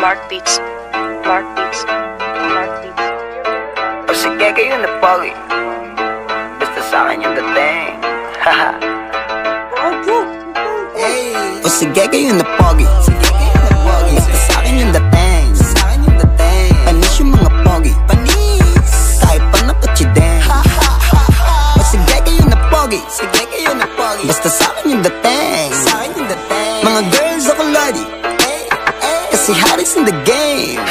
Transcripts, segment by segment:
Mark Beats, Mark Beats, Mark Beats. O sige kayo na pogi, basta sa'kin yung dating. Haha. O sige kayo na pogi, basta sa'kin yung dating. Panis yung mga pogi, kahit pa napatsideng. O sige kayo na pogi, basta sa'kin yung dating. Mga girls ako lodi, kasi Harris in the game.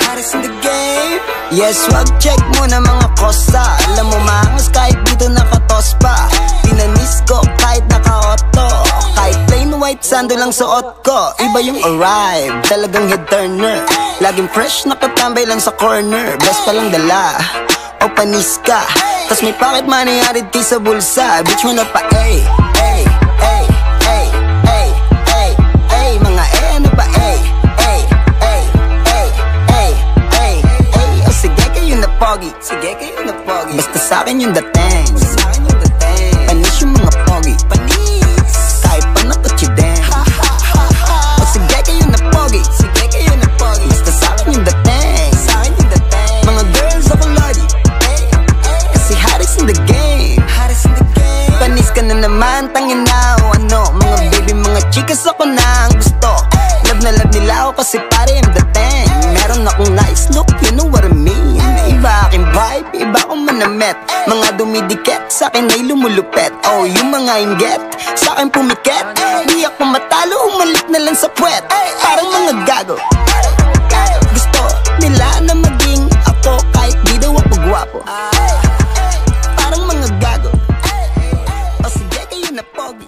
Yes, wag check muna mga kosa. Alam mo maangas kahit dito nakatos pa. Tinanis ko kahit naka-auto, kahit plain white sando lang suot ko. Iba yung arrive, talagang head turner. Laging fresh, nakatambay lang sa corner. Best pa lang dala, o panis ka. Tas may pocket money added kay sa bulsa. Bitch mo na pa, ay, ay, ay, ay, ay, ay, ay. Mga ano pa, ay, ay, ay, ay, ay, ay, ay. O sige kayo na pogi, basta sa'kin yung dating. Panis yung mga pogi, kahit pa nakatsideng. O sige kayo na pogi, basta sa'kin yung dating. Mga girls ako lodi, kasi Harris in the game. Panis ka na naman, tangin na o ano. Mga baby, mga chikas ako na ang gusto. Love na love nila ako kasi pare yung dating. Meron akong nice look, you know what I mean. Iba aking vibe, iba akong manamit. Mga dumidikit, sa'kin ay lumulupet. Oh, yung mga inget, sa'kin pumikit. Di ako matalo, umalit na lang sa puwet. Parang mga gago, gusto nila na maging ako kahit di daw ako gwapo. Parang mga gago. O sige kayo na pogi,